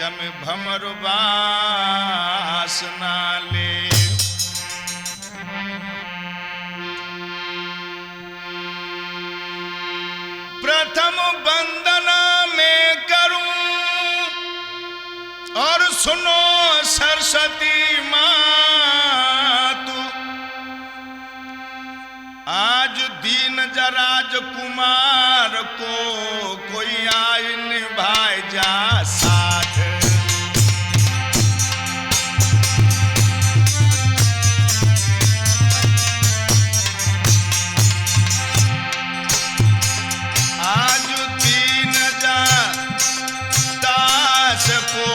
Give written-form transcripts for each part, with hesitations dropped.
जम भमर वासना ले। प्रथम वंदना में करूं और सुनो सरस्वती मातु, आज दीन जराज कुमार को कोई आय निभाए जा साथ। आज दीन दास को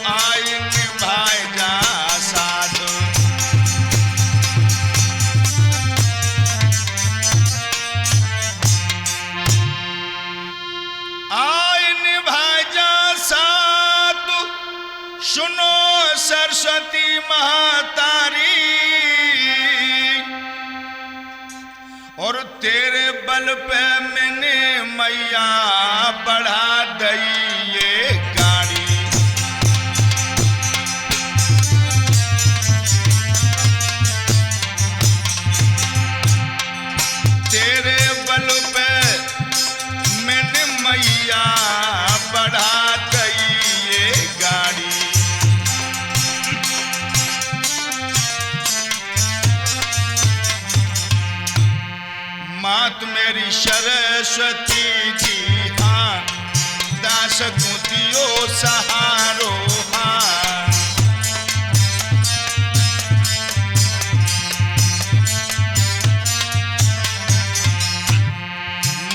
आय निभाए जा साथ। सुनो सरस्वती महतारी, और तेरे बल पे मैंने मैया बढ़ा दई ये गाड़ी। तेरे बल पे मैंने मैया बढ़ा दई ये गाड़ी। मात मेरी सरस्वती जी हाँ, दास कुतियो सहारो हाँ।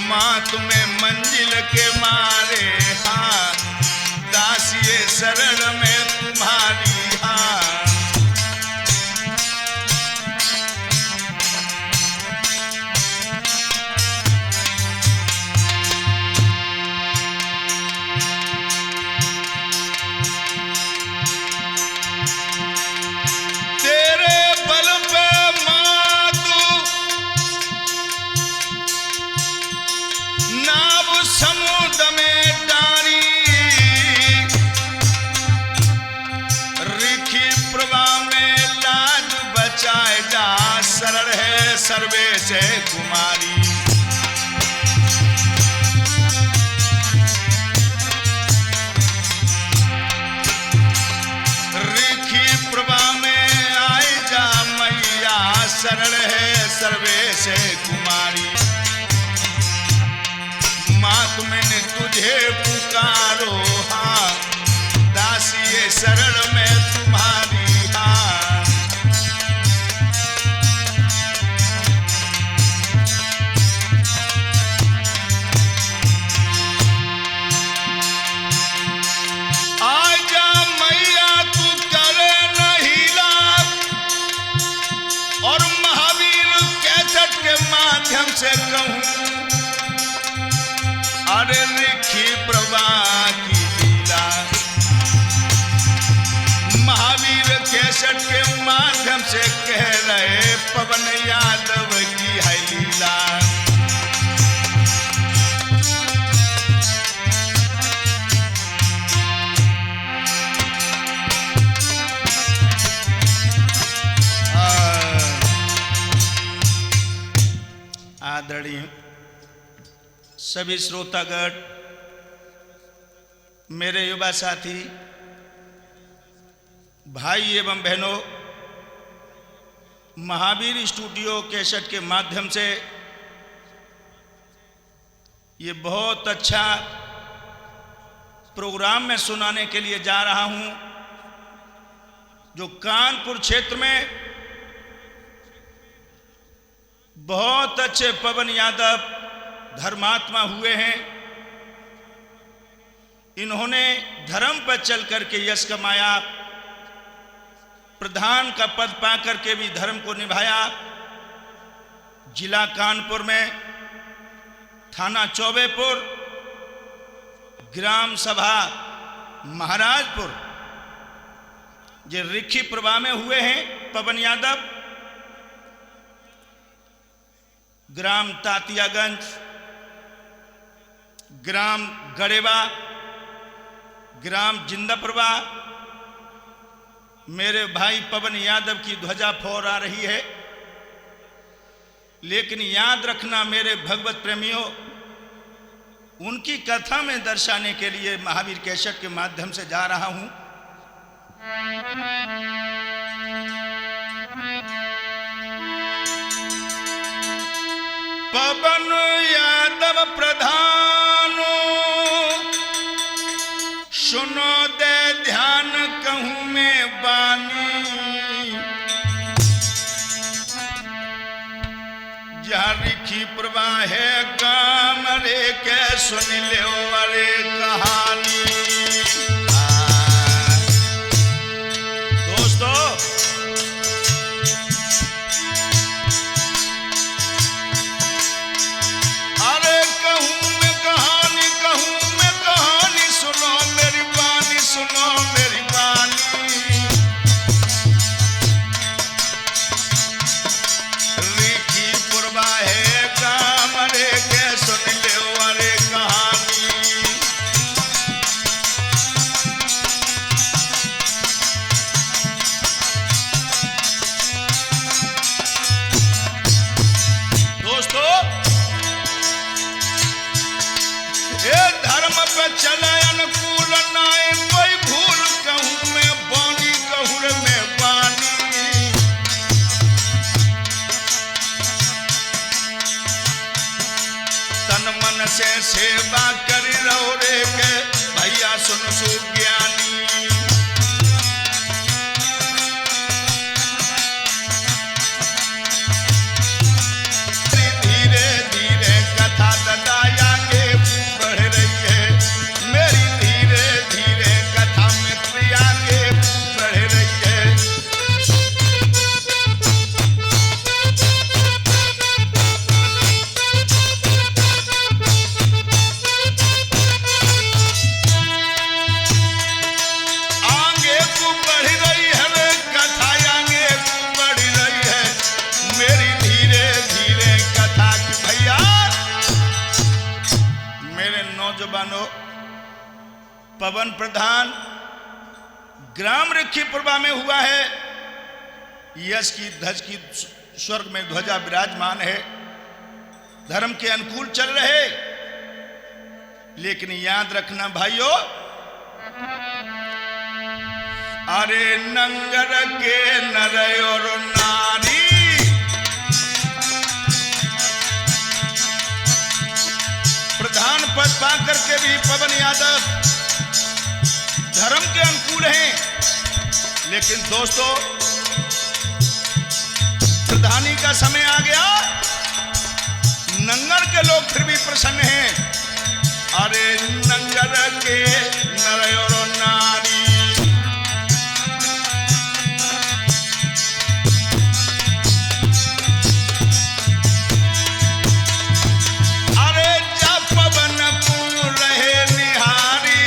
मात में मंजिल के मारे हाँ, दास ये शरण में तुम्हारी हाँ। सरल है सर्वे से कुमारी। रिखी प्रभा में आए जा मैया, सरल है सर्वे से कुमारी। मात मैंने तुझे पुकारो हाँ, दासिये सरल में तुम्हारी हाँ। से कहूं अरे रिखी प्रभा की लीला, महावीर केसट के माध्यम से कह रहे पवन यादव की है लीला। आदरणीय सभी श्रोतागण, मेरे युवा साथी, भाई एवं बहनों, महावीर स्टूडियो केसट के माध्यम से ये बहुत अच्छा प्रोग्राम मैं सुनाने के लिए जा रहा हूं, जो कानपुर क्षेत्र में बहुत अच्छे पवन यादव धर्मात्मा हुए हैं। इन्होंने धर्म पर चल करके यश कमाया, प्रधान का पद पाकर के भी धर्म को निभाया। जिला कानपुर में, थाना चौबेपुर, ग्राम सभा महाराजपुर, ये रिखी प्रभा में हुए हैं पवन यादव। ग्राम तातियागंज, ग्राम गड़ेवा, ग्राम जिंदापुरवा मेरे भाई पवन यादव की ध्वजा फहरा रही है। लेकिन याद रखना मेरे भगवत प्रेमियों, उनकी कथा में दर्शाने के लिए महावीर कैसेट के माध्यम से जा रहा हूं। पवन यादव प्रधानो सुनो दे ध्यान कहूं मैं बानी, जहाँ रिखी प्रवाह है काम रे के सुन ले अरे कहानी। दोस्तों अरे कहूं मैं कहानी सुनो मेरी बानी, सुनो मेरी बानी। रिखी पुरवा है काम रे के सुन ले अरे कहानी। दोस्तों ये धर्म पे चले अनुकूल नाए कोई भूल, कहूं मैं बानी कहूं रे मैं बानी। तन मन से सेवा कर रहो रे के भैया सुन सुज्ञानी। धीरे धीरे कथा दादा आगे बढ़ रही है, मेरी धीरे धीरे कथा में प्रिया आगे बढ़ रही है। आगे को बढ़ रही है रे कथा, आगे को बढ़ रही है मेरी धीरे धीरे कथा की। भैया मेरे नौजवानों, पवन प्रधान ग्राम रिखीपुरवा में हुआ है। यश की ध्वज की स्वर्ग में ध्वजा विराजमान है। धर्म के अनुकूल चल रहे, लेकिन याद रखना भाइयों, अरे नंगर के नर और नारी प्रधान पद पाकर के भी पवन यादव धर्म के अनुकूल हैं। लेकिन दोस्तों प्रधानी का समय आ गया, नंगर के लोग फिर भी प्रसन्न हैं। अरे नंगर के नर और नारी अरे जब पवन को रहे निहारी,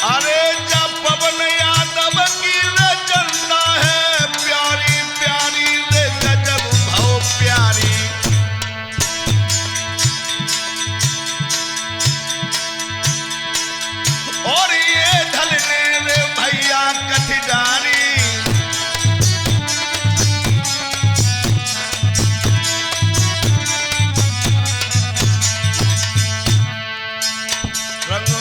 अरे जब पवन यादव की रचना है प्यारी प्यारी रे गजब भाव प्यारी। और ये ढलने रे भैया कठिनारी। रंग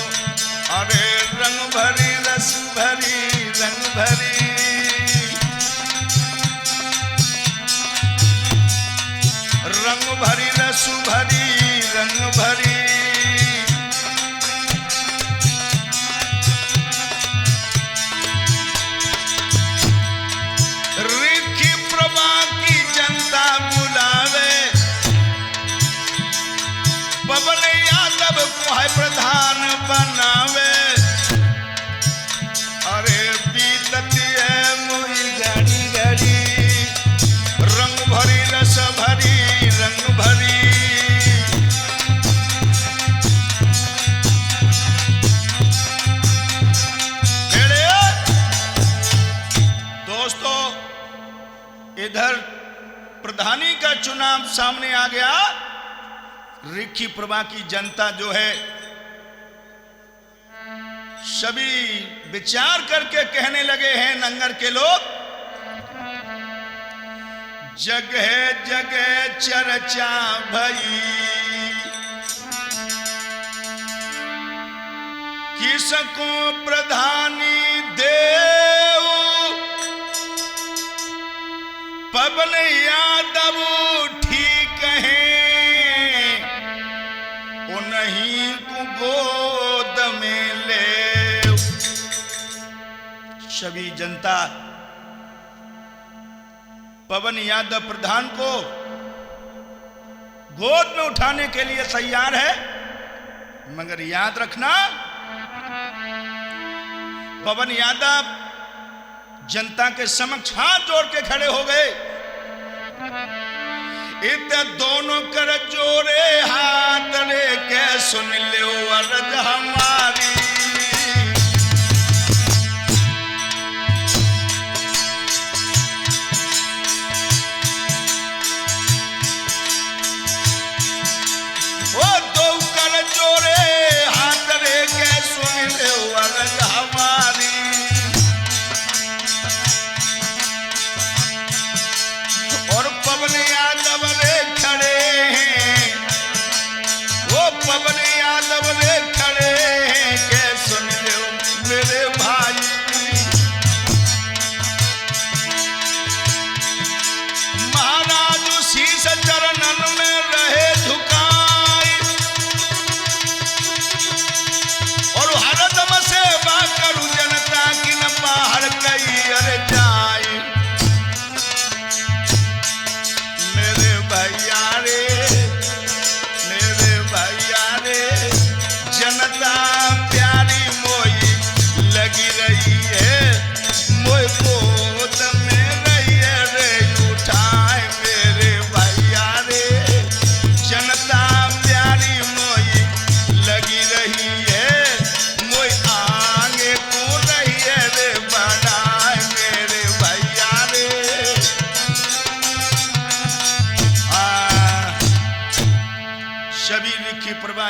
अरे रंग भरी रस भरी रंग भरी, रंग भरी रस भरी रंग भरी। रिखी प्रभा की जनता बुलावे, पवन यादव को है प्रधान बनावे। अरे बीतती है मोही घड़ी घड़ी, रंग भरी रस भरी रंग भरी। दोस्तों इधर प्रधानी का चुनाव सामने आ गया। रिखी प्रभा की जनता जो है सभी विचार करके कहने लगे हैं नंगर के लोग, जगह जगह चर्चा भई, किसको प्रधानी देव, पवन यादव ठीक है, उन्हीं को गोद में ले। सभी जनता पवन यादव प्रधान को गोद में उठाने के लिए तैयार है, मगर याद रखना पवन यादव जनता के समक्ष हाथ जोड़ के खड़े हो गए। इधर दोनों कर जोड़े हाथ रे के सुन लो अर्ज हमारी,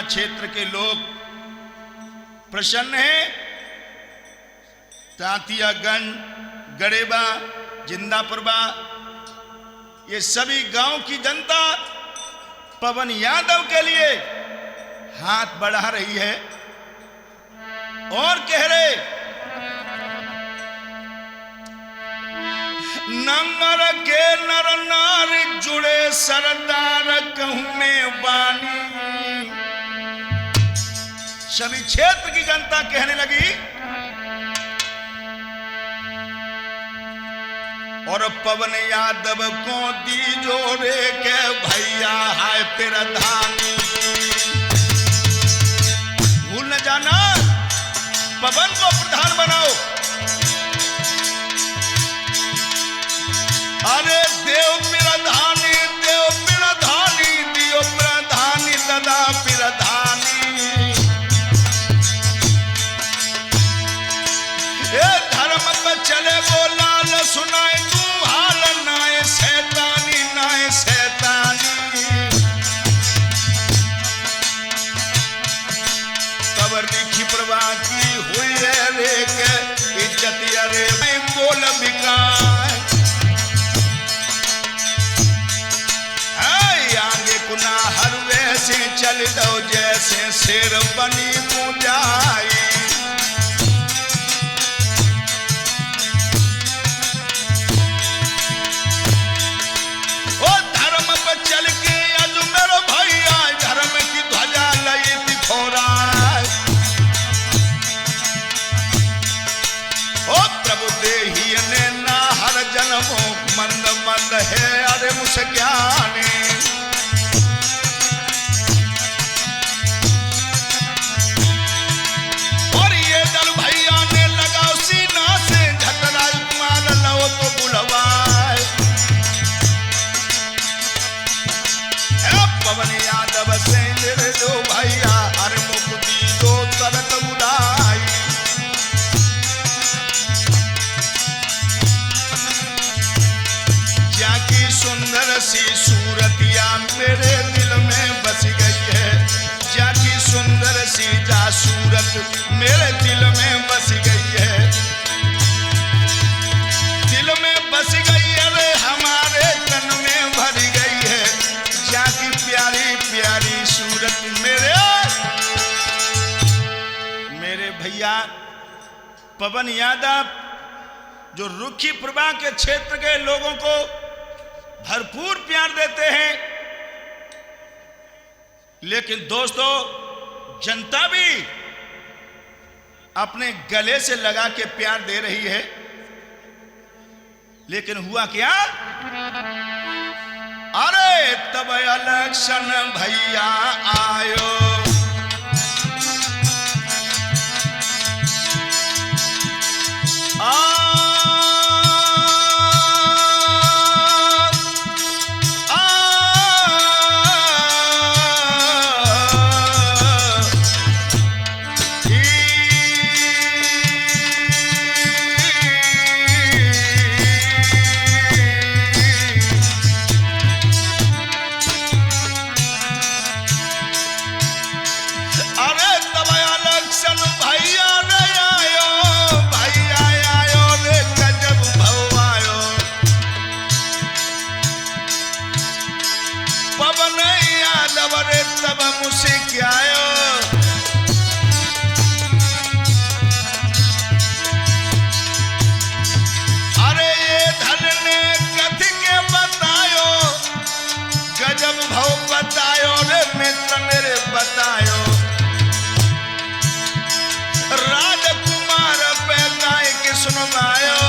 क्षेत्र के लोग प्रसन्न हैं। तांतियागंज, गड़ेबा, जिंदापुरबा, ये सभी गांव की जनता पवन यादव के लिए हाथ बढ़ा रही है और कह रहे, नंगर के नर नारी जुड़े सरदार कहूं में बानी। सभी क्षेत्र की जनता कहने लगी और पवन यादव को दी जोड़े के भैया हाय प्रधानी। भूल न जाना, पवन को प्रधान बनाओ। अरे देव प्रधानी, देव प्रधानी, दियो प्रधानी सदा प्रधानी। धर्म पे चले वो लाल सुनाए तू हाल, नाए शैतानी, नाए शैतानी। तब रिखी प्रभा की हुई है रे के इज्जत अरे मैं बोल बिकाए। आगे कुना हर वैसे चल दो जैसे शेर बनी मुझाई। चल के आज मेरो भैया धर्म की ध्वजा लई दिखोरा। ओ प्रभु देही ने ना हर जन्मो मंद मंद है अरे मुस्क्याने। और ये दल भैया ने लगाओ सीना से झटरा मार लो तो बुलवा। पवन यादव से ले दो भैया अरे मुक्ति दो तरत उड़ाई। जाकी सुंदर सी सूरती मेरे भैया पवन यादव जो रुखी प्रभा के क्षेत्र के लोगों को भरपूर प्यार देते हैं, लेकिन दोस्तों जनता भी अपने गले से लगा के प्यार दे रही है। लेकिन हुआ क्या? अरे तब इलेक्शन भैया आयो, तब मुझसे क्या आयो। अरे ये धन ने कथी के बतायो, गजब भाव बतायो रे मित्र मेरे बतायो। राजकुमार पे गाय के सुनवायो,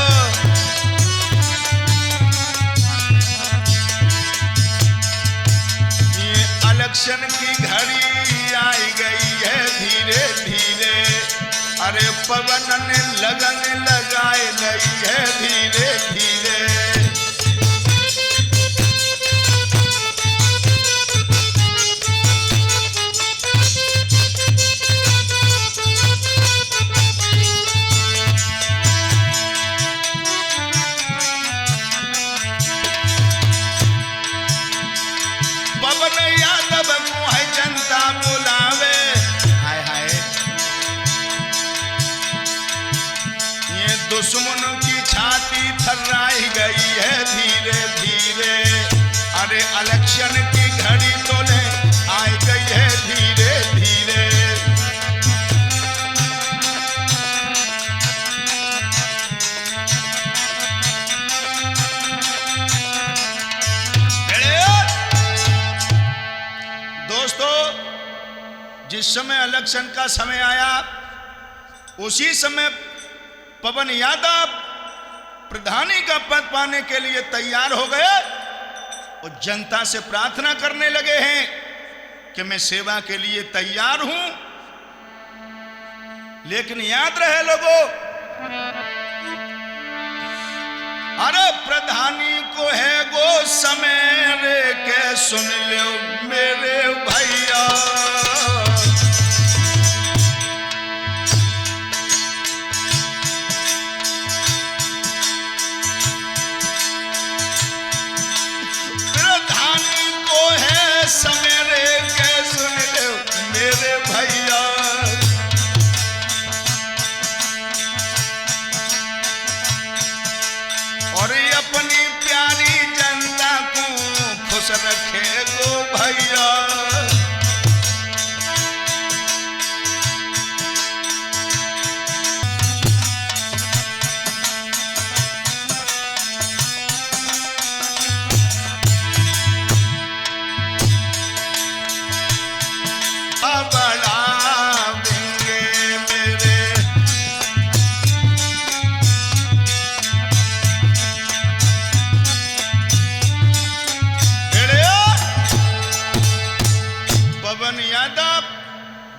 इलेक्शन की घड़ी आई गई है धीरे धीरे। अरे पवन ने लगन लगाए गई है धीरे धीरे। पवन यादव को है जनता बुलावे, हाय हाय ये दुश्मनों की छाती थर्राई गई है धीरे धीरे। अरे इलेक्शन की घड़ी तोले आई गई है धीरे धीरे। जिस समय इलेक्शन का समय आया उसी समय पवन यादव प्रधानी का पद पाने के लिए तैयार हो गए और जनता से प्रार्थना करने लगे हैं कि मैं सेवा के लिए तैयार हूं। लेकिन याद रहे लोगों, अरे प्रधानी को है गो समय रे के सुन लो मेरे भैया। समय रे के सुन लो मेरे भैया। और अपनी प्यारी जनता को खुश रखे गो भैया।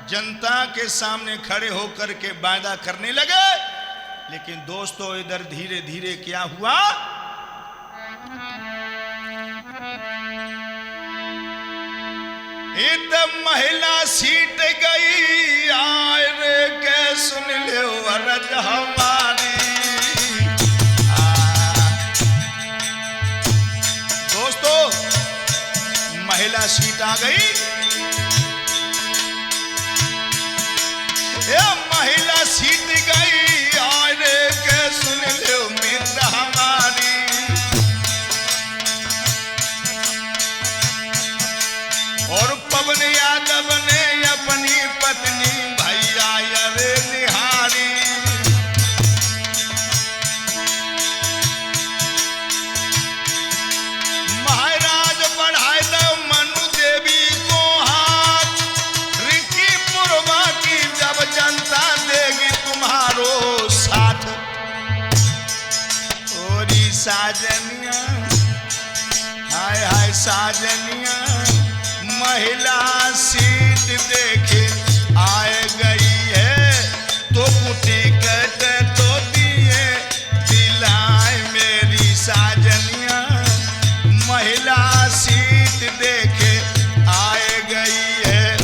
जनता के सामने खड़े होकर के वादा करने लगे। लेकिन दोस्तों इधर धीरे धीरे क्या हुआ? इधर महिला सीट गई आए रे के सुन ले अरज हमारी। दोस्तों महिला सीट आ गई। ये महिला सीट गई आए के सुन लो मित्र हमारी। और पवन यादव ने साजनिया महिला सीट देखे आए गई है तो कुटी कट तो दिए दिलाए मेरी साजनिया महिला सीट देखे आए गई है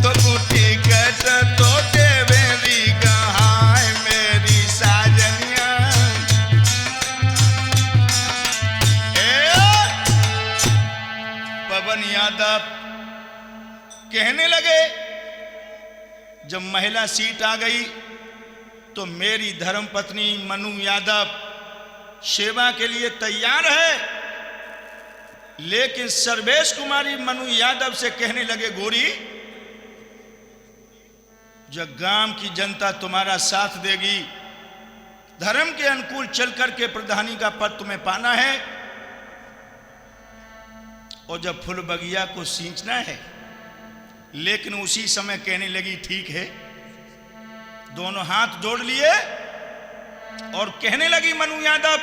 तो कुटी कट तो देवेरी कहाए मेरी साजनिया। पवन यादव कहने लगे जब महिला सीट आ गई तो मेरी धर्मपत्नी मनु यादव सेवा के लिए तैयार है, लेकिन सर्वेश कुमारी मनु यादव से कहने लगे गोरी जब गांव की जनता तुम्हारा साथ देगी, धर्म के अनुकूल चल करके प्रधानी का पद तुम्हें पाना है और जब फूल बगिया को सींचना है। लेकिन उसी समय कहने लगी ठीक है, दोनों हाथ जोड़ लिए और कहने लगी मनु यादव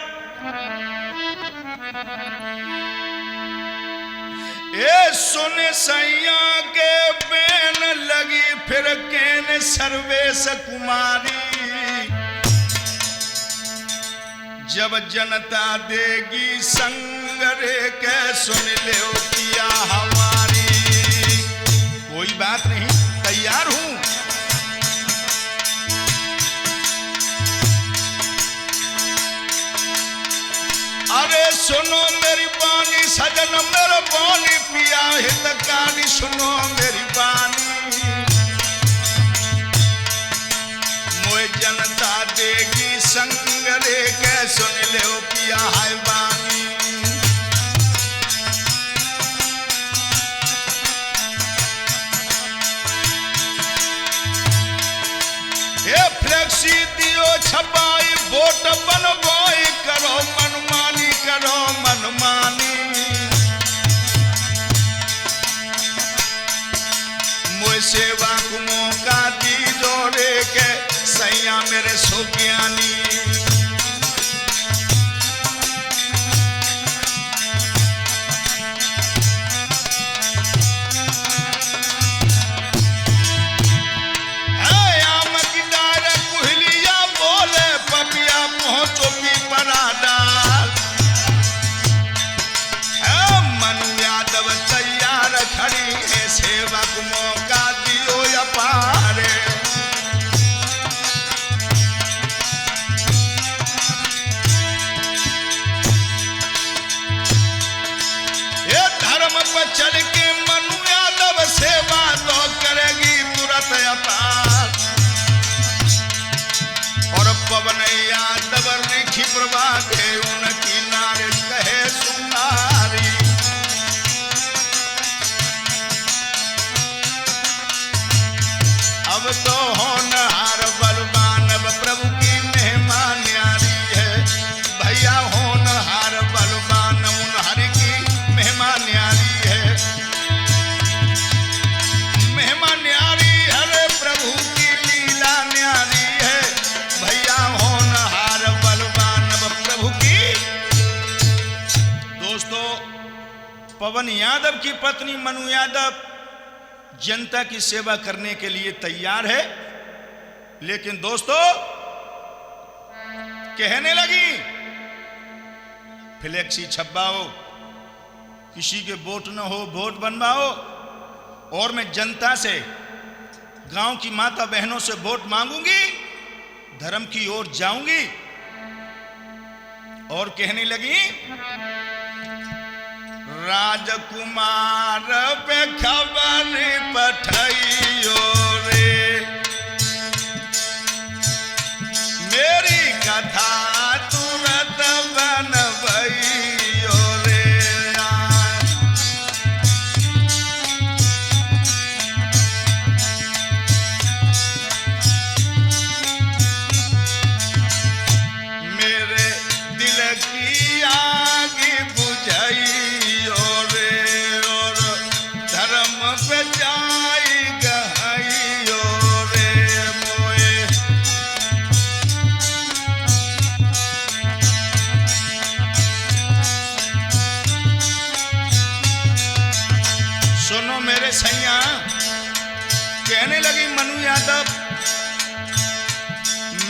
ए सुन सैया के बेन लगी फिर कहने सर्वेश कुमारी जब जनता देगी संग रे के सुन ले किया हमारी। कोई बात नहीं, तैयार हूं। अरे सुनो मेरी बानी सजन मेरा बानी पिया हितकारी सुनो मेरी बानी मोए जनता देगी संग रे के सुन ले पिया है बानी। फ्लेक्सी दियो छपाई वोट बनवाई करो मनमानी करो मनमानी मोए सेवा को मौका दी जोड़े के सैया मेरे सुज्ञानी। चल के मनु यादव सेवा तो करेगी तुरंत अपार और पवन यादव लिखी प्रभात है उनकी नारे कहे सुनारी। अब तो होनहार बलवान प्रभु की मेहमान न्यारी है भैया होनहार बलवान उनहर की मेहमान न्यारी मेहमान न्यारी हरे प्रभु की लीला न्यारी है भैया होनहार बलवान प्रभु की। दोस्तों पवन यादव की पत्नी मनु यादव जनता की सेवा करने के लिए तैयार है, लेकिन दोस्तों कहने लगी फ्लेक्सी छपवाओ किसी के वोट न हो वोट बनवाओ और मैं जनता से गांव की माता बहनों से वोट मांगूंगी धर्म की ओर जाऊंगी। और कहने लगी राजकुमार पे खबर पठाइयो रे मेरी कथा तुरंत बनवाइयो रे। मेरे दिल की आग बुझाई और धर्म पे जाई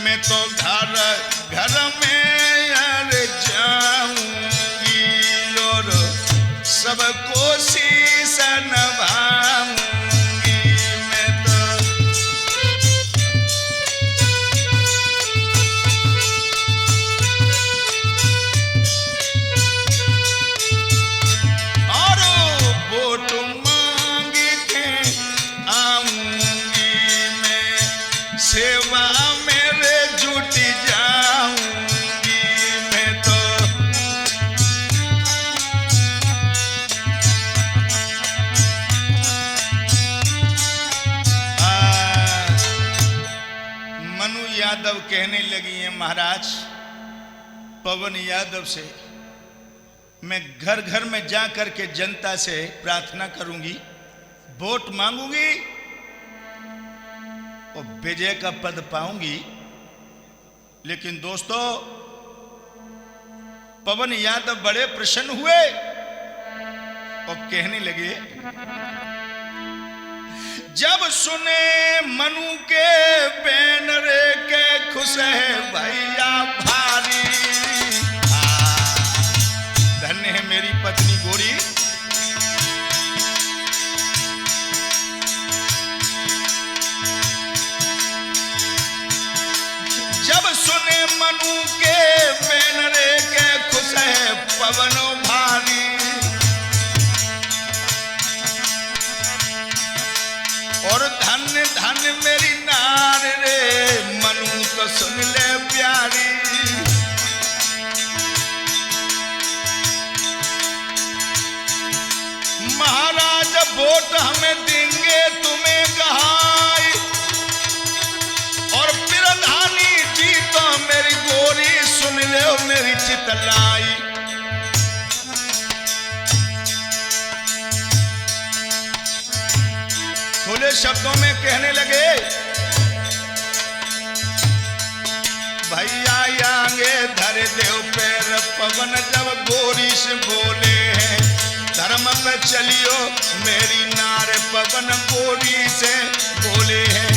मैं तो घर घर में यार जाऊंगी और सबको शीशा नभाऊंगी मैं तो। और वोट मांग के आऊंगी मैं, सेवा मेरे जुट जाऊंगी मैं तो। मनु यादव कहने लगी है महाराज पवन यादव से, मैं घर घर में जा करके जनता से प्रार्थना करूंगी, वोट मांगूंगी और विजय का पद पाऊंगी। लेकिन दोस्तों पवन यादव बड़े प्रसन्न हुए और कहने लगे, जब सुने मनु के बैनर के खुश है भैया भारी। धन्य है मेरी पत्नी गोरी, जब सुने मनु के बैनर के खुश है पवन भारी। और धन्य धन्य मेरी नार रे मनु तो सुन ले प्यारी। महाराज वोट हमें देंगे तुम्हें गहाई, और प्रधानी जी तो मेरी गोरी सुन ले मेरी चितलाई। खुले शब्दों में कहने लगे, भैया आगे धर देव पैर पवन जब गोरी से बोले हैं, धर्म पे चलियो मेरी नार पवन गोरी से बोले हैं।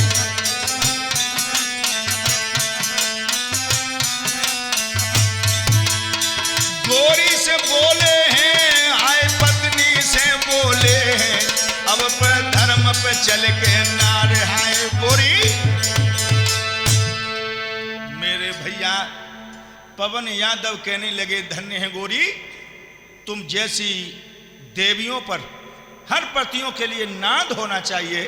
गोरी से बोले हैं आए पत्नी से बोले हैं, अब पे धर्म पे चल के नार हाय गोरी। मेरे भैया पवन यादव कहने लगे, धन्य है गोरी, तुम जैसी देवियों पर हर पतियों के लिए नाद होना चाहिए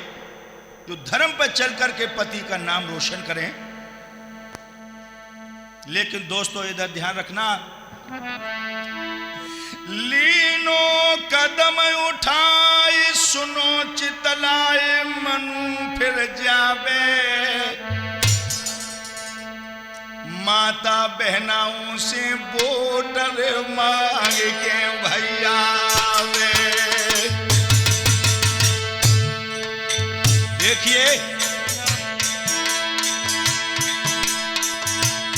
जो धर्म पर चल करके पति का नाम रोशन करें। लेकिन दोस्तों इधर ध्यान रखना, लीनो कदम उठाए सुनो चितलाए मनु फिर जावे, माता बहनाओं से वोट मांग के भैया वे। देखिए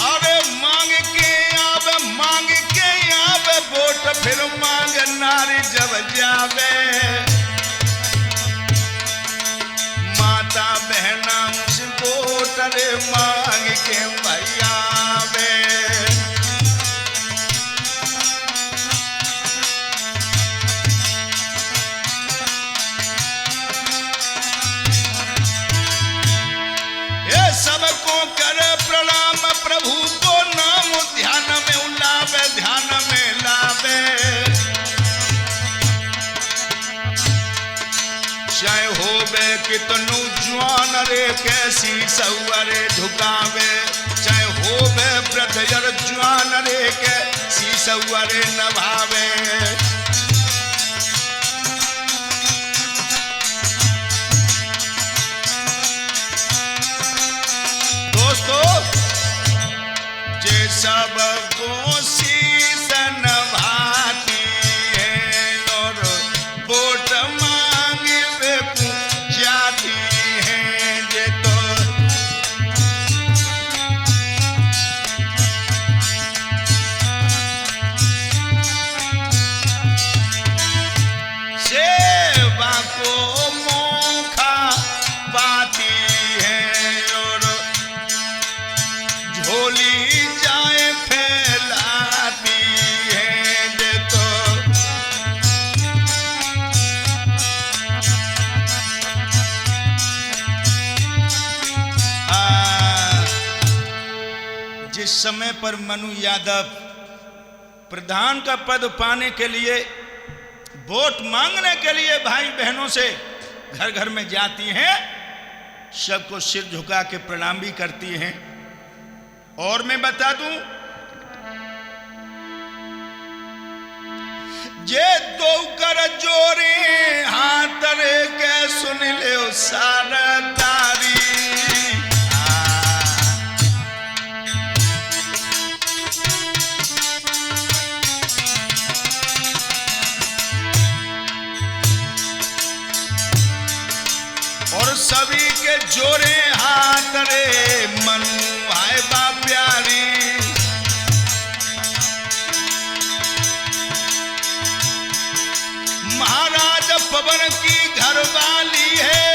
अबे मांग के आवे वोट फिर मांग नारी जब जावे, माता बहनाओं से वोट मांग के भैया वे। सबको करे प्रणाम प्रभु को नाम ध्यान में उलावे, ध्यान में लावे। चाहे होवे कितनु जवान रे कैसी सौरे झुकावे, चाहे होवे ब्रधयर जवान रे कैसी सौरे नभावे। जे सबको शीश नभाती है और वोट मांगे जाती है, जे तो सेवा को मौका पाती है और इस समय पर मनु यादव प्रधान का पद पाने के लिए, वोट मांगने के लिए भाई बहनों से घर घर में जाती हैं, सबको सिर झुका के प्रणाम भी करती हैं। और मैं बता दूं, जे दो कर जोरे हाथ रे के सुन ले सारा तारी। और सभी के जोरे हाथ रे मनु आए बा प्यारी। महाराज पवन की घरवाली है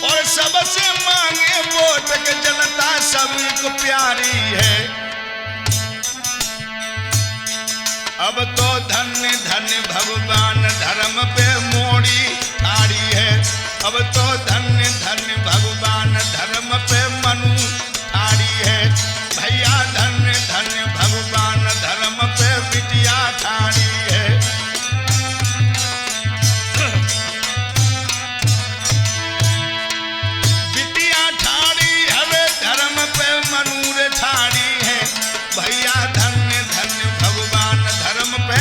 और सबसे मांगे वोट के जनता सभी को प्यारी है। अब तो धन्य धन्य भगवान धर्म पे मोड़ी ठाड़ी है। अब तो धन्य धन्य भगवान धर्म पे मनु ठाड़ी है। भैया धन्य धन्य भगवान धर्म पे बिटिया ठाड़ी है। बिटिया ठाड़ी है धर्म पे मनु रे ठाड़ी है। भैया धन्य धन्य भगवान धर्म पे।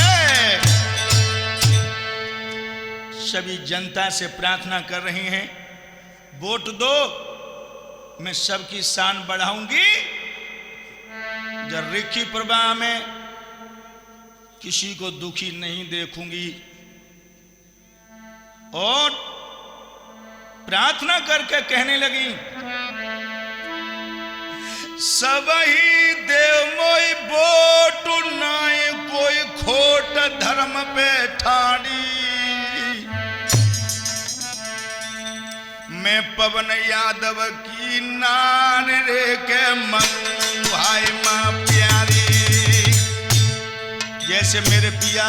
सभी जनता से प्रार्थना कर रही हैं, वोट दो, मैं सबकी शान बढ़ाऊंगी। जब रिखी प्रभा में किसी को दुखी नहीं देखूंगी। और प्रार्थना करके कहने लगी, सबही देव मोई वोट नाय कोई खोट धर्म पे ठाड़ी। मैं पवन यादव की नार रे के मनु भाई मां प्यारी। जैसे मेरे पिया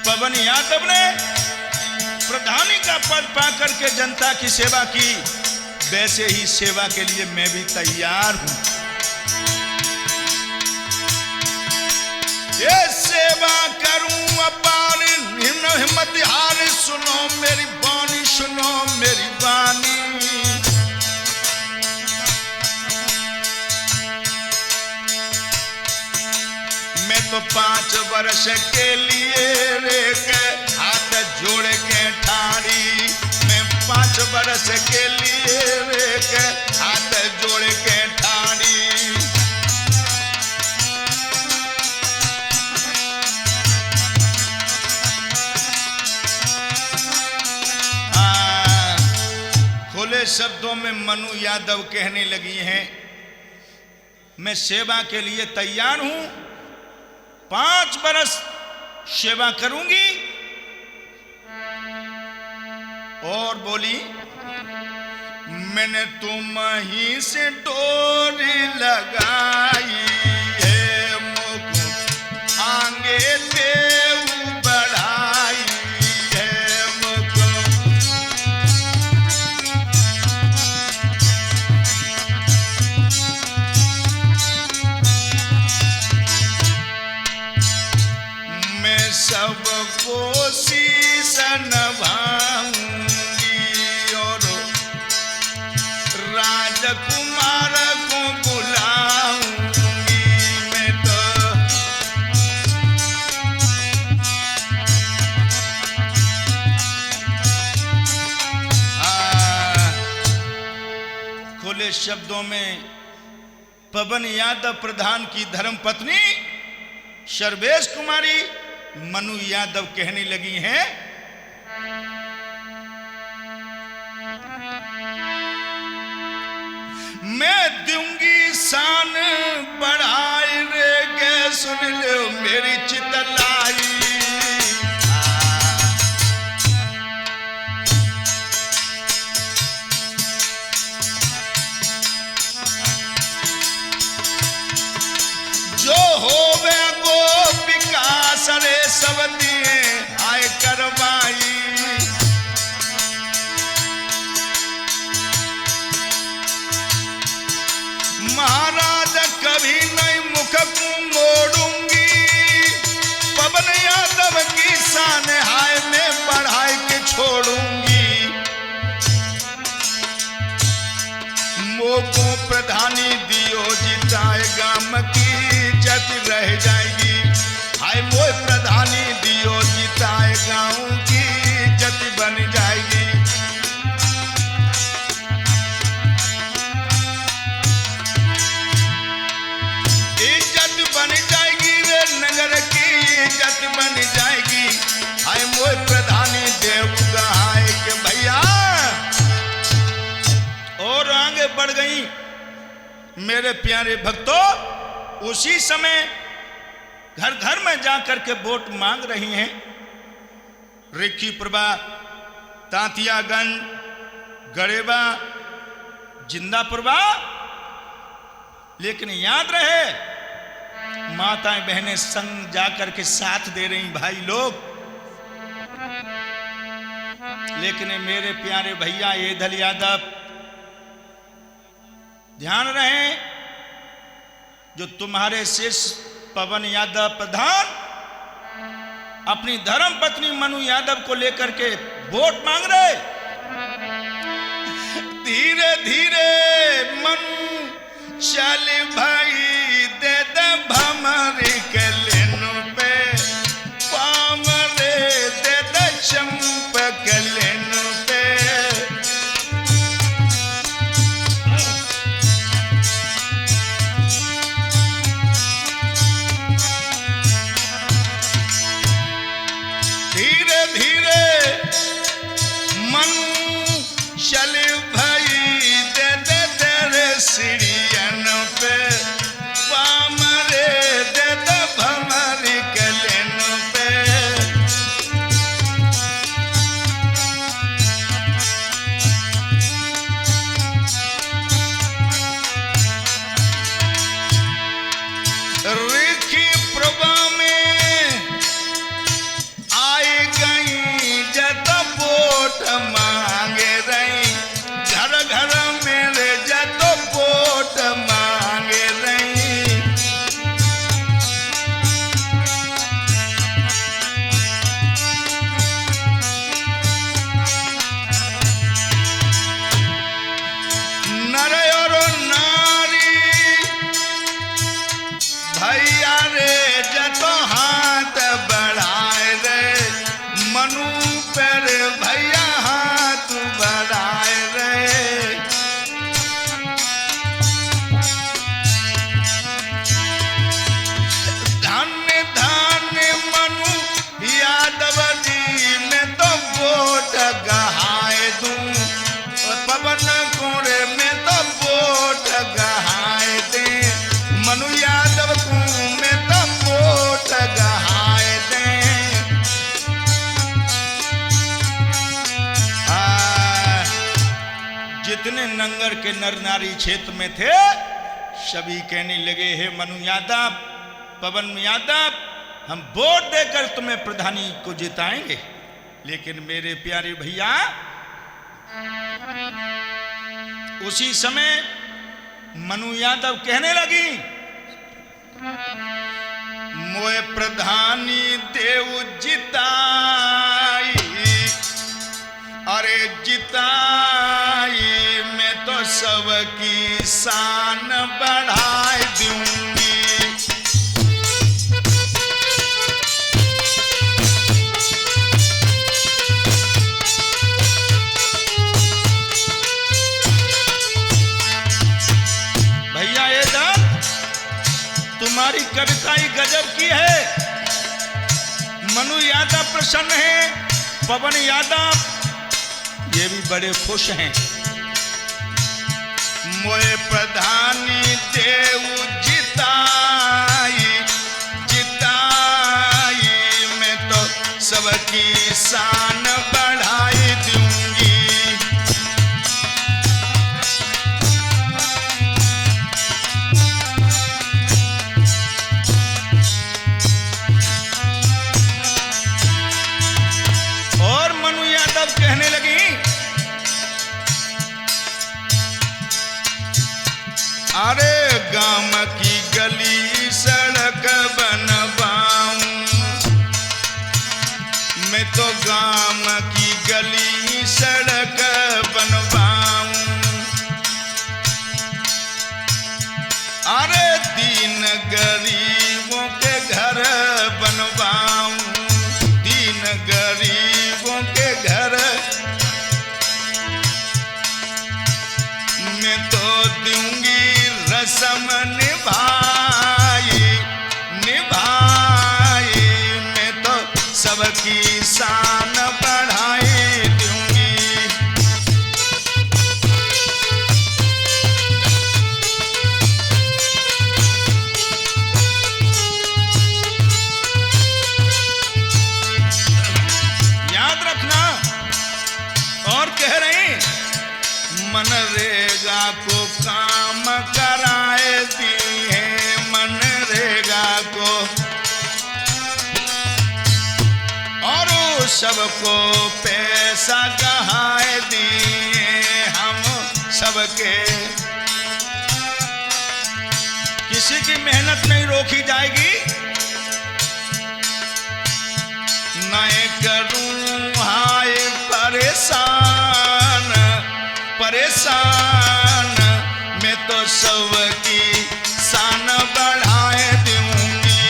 पवन यादव ने प्रधानी का पद पाकर के जनता की सेवा की, वैसे ही सेवा के लिए मैं भी तैयार हूं। ये सेवा करूं अपार हिम्मत हार। सुनो मेरी बानी, सुनो मेरी बानी। मैं तो 5 वर्ष के लिए रे के हाथ जोड़ के ठाड़ी। मैं 5 वर्ष के लिए रे के हाथ जोड़ के ठाड़ी। खुले शब्दों में मनु यादव कहने लगी हैं, मैं सेवा के लिए तैयार हूं, 5 बरस सेवा करूंगी। और बोली, मैंने तुम ही से डोरी लगाई है, मुख आगे देव बढ़ाई है। मुख मैं सबको शीश नभाऊंगी और राजकुमार को बुलाऊंगी। मैं तो खुले शब्दों में पवन यादव प्रधान की धर्मपत्नी सर्वेश कुमारी मनु यादव कहने लगी हैं, मैं दूंगी शान बढ़ाई रे के सुन लो मेरी चितलाई। जो होवे गो विकास रे सब दिए आय करवाई। तोड़ूंगी, पवन यादव की शान हाय मैं बढ़ाई के छोड़ूंगी। मोको प्रधानी दियो जिताए गाम की इज्जत रह जाएगी, हाय मोए प्रधानी दियो जिताए गाँव की इज्जत बन जाएगी। इज्जत बन जाएगी रे नगर की इज्जत बन जाएगी, हाय मोए प्रधानी देव गहाय के भैया। और आगे बढ़ गई मेरे प्यारे भक्तों। उसी समय घर घर में जाकर के वोट मांग रही हैं। रेखीपुरवा, तांतियागंज, गड़ेवा, जिंदापुरवा। लेकिन याद रहे माताएं बहनें संग जाकर के साथ दे रही भाई लोग। लेकिन मेरे प्यारे भैया एधल यादव ध्यान रहे, जो तुम्हारे शिष्य पवन यादव प्रधान अपनी धर्म पत्नी मनु यादव को लेकर के वोट मांग रहे। धीरे धीरे मनु चल भाई दे दे भमरी के लेनु पे, पामरे दे दे चंपक के लेनु पे। धीरे धीरे मनु चल भाई दे दे तेरे सीढ़ियन पे, पामरे दे दे भमरी के लेनु पे। रेखीपुरवा में आई गई जत वोट मांगे रही, घर घर मेरे जत वोट मांगे रही। नर और नारी भैया रे जत हाथ बढ़ाए रे, मनु पर भैया हाथ बढ़ाए रे। धन्य धन्य मनु यादव जी में तो वोट गहाए दूं, पवन कोड़े में तो वोट गहाए दे, मनु यादव को में तो वोट गहाए दे। जितने नंगर के नर नारी क्षेत्र में थे सभी कहने लगे, हे मनु यादव, पवन यादव, हम वोट देकर तुम्हें प्रधानी को जिताएंगे। लेकिन मेरे प्यारे भैया उसी समय मनु यादव कहने लगी, मोए प्रधानी देव जिताई, अरे जिताई मैं तो सबकी शान बढ़ाए दूंगी। भैया ये दान तुम्हारी कविता ही गजब की है। मनु यादव प्रसन्न है, पवन यादव ये भी बड़े खुश हैं। मोए प्रधानी देव जिताई, जिताई मैं तो सबकी शान बढ़ाई दूंगी। और मनु यादव कहने लगी, अरे गांव की गली सड़क तो दूंगी रस्म निभाई निभाई, मैं तो सबकी शान बढ़ाई दूंगी। याद रखना। और कह रही मनरेगा को काम कराए दिए, मनरेगा को, और सबको पैसा गहाए दिए हम सबके। किसी की मेहनत नहीं रोकी जाएगी। मैं करूं हाय परेशान परेशान, मैं तो सबकी शान बढ़ाए दूंगी।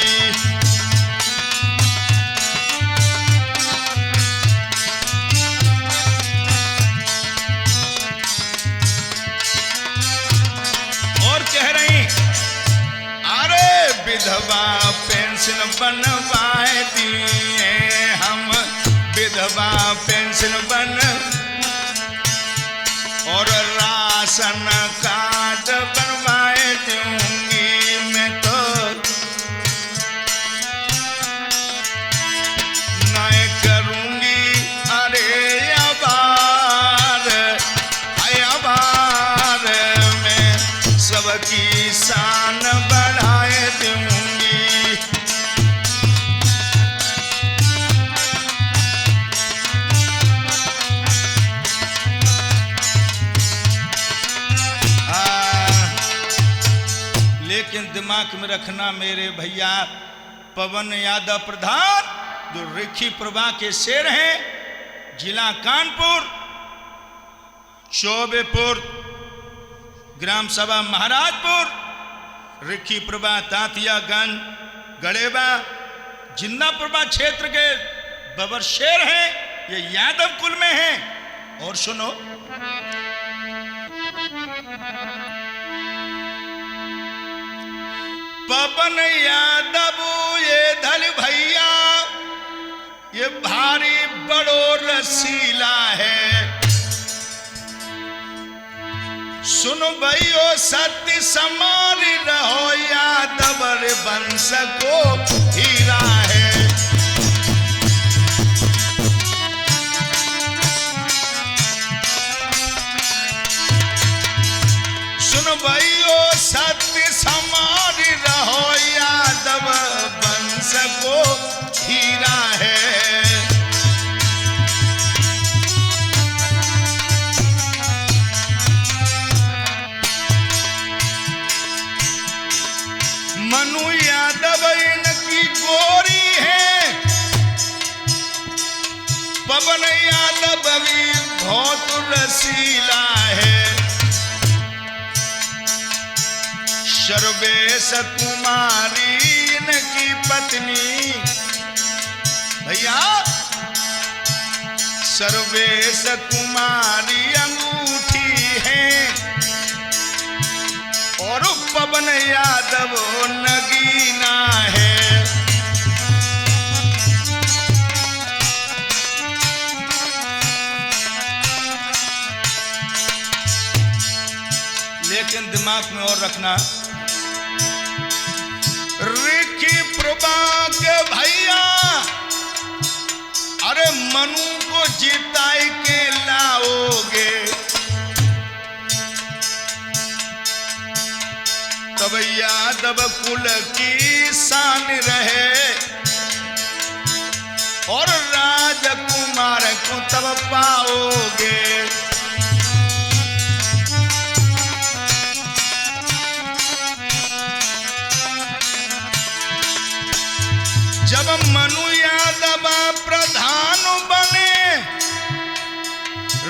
और कह रही अरे विधवा पेंशन बनवाए दिए हम, विधवा पेंशन बन, और राशन कार्ड बनवाए दूंगी मैं तो। नहीं करूंगी अरे आभार आभार, मैं सबकी शान बढ़ाए दूंगी। लेकिन दिमाग में रखना मेरे भैया, पवन यादव प्रधान जो रिखी प्रभा के शेर हैं, जिला कानपुर, चौबेपुर, ग्राम सभा महाराजपुर, रिखी प्रभा तांतियागंज, गड़ेबा, जिन्नाप्रभा क्षेत्र के बबर शेर हैं। ये यादव कुल में हैं। और सुनो, पवन यादव ये धल भैया, ये भारी बड़ो रसीला है। सुन भैयो सत्य समान रहो, यादव वंश को हीरा है। सुन भैयो सत्य समान रहो, यादव वंश को हीरा है। मनु यादव इनकी गोरी है, पवन यादव भी बहुत रसीला है। सर्वेश कुमारी इनकी पत्नी भैया, सर्वेश कुमारी अंगूठी है, और पवन यादव नगीना है। लेकिन दिमाग में और रखना, रिखी प्रभा के भैया, अरे मनु को जिताई के लाओगे, तब यादव कुल की शान रहे, और राजकुमार को तब पाओगे। जब मनु यादव प्रधान बने,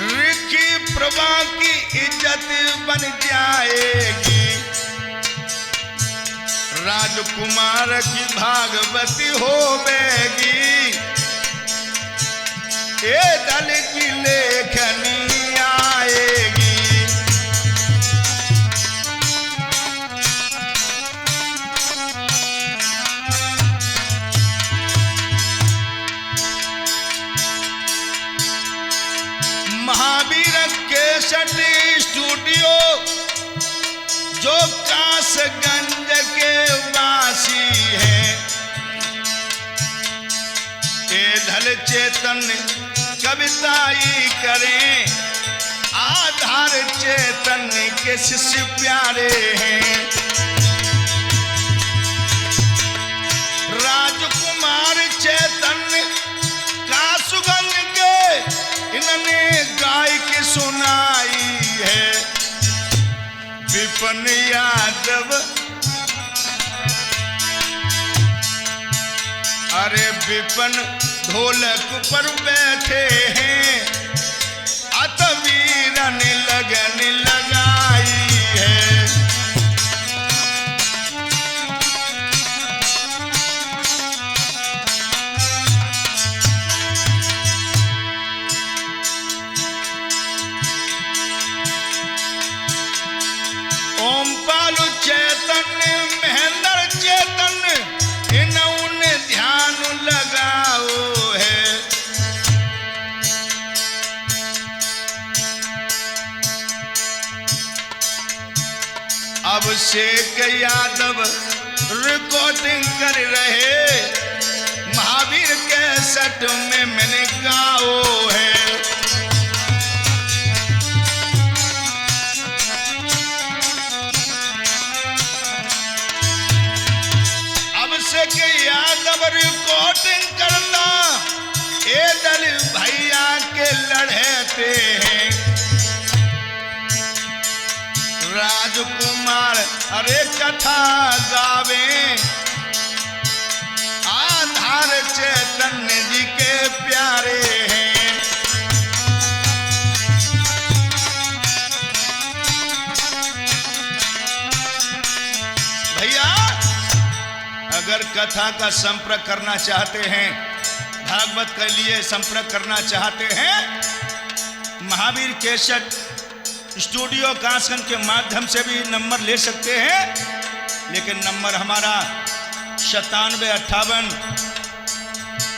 रिखी प्रभा की इज्जत बन जाएगी, राजकुमार की भागवती होवेगी। ये दल की लेखनी आएगी। कैसेट स्टूडियो जो कासगंज के वासी हैं, एधल चेतन कविताई करें, आधार चेतन के शिष्य प्यारे हैं। राजकुमार चैतन्य कासगंज के इन्होंने गाय की सुनाई है। विपिन यादव, अरे विपिन ढोलक पर बैठे हैं, अतवीरन लगन लगाई है। ओमपालु चैतन्य महेंद्र चैतन्य इन्होंने ध्यान लगाओ है। अभिषेक यादव रिकॉर्डिंग कर रहे, महावीर कैसेट में मैंने गाओ है। अभिषेक यादव रिकॉर्डिंग करना, ए दल भैया के लड़ते हैं। राजकुमार अरे कथा गावे, आधार चैतन्य जी के प्यारे हैं। भैया अगर कथा का संपर्क करना चाहते हैं, भागवत के लिए संपर्क करना चाहते हैं, महावीर कैसेट स्टूडियो कासगंज के माध्यम से भी नंबर ले सकते हैं। लेकिन नंबर हमारा 9758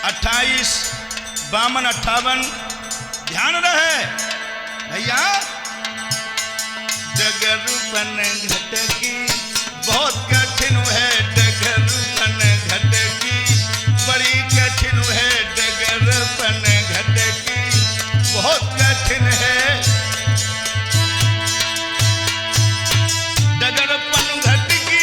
28 52 58। ध्यान रहे भैया। डगरूपन घटकी बहुत कठिन है, डगरूपन घटकी बड़ी कठिन है, डगरूपन घटकी बहुत कठिन है। डगरपन घटकी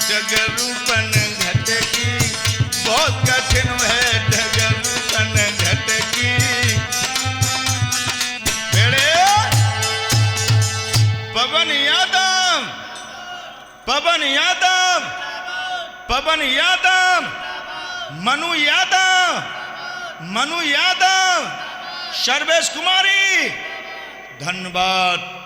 डगरूपन घटकी बहुत कठिन है, डगरूपन घटकी। बेड़े पवन यादव, पवन यादव, पवन यादव, मनु यादव, मनु यादव, सर्वेश कुमारी, धन्यवाद।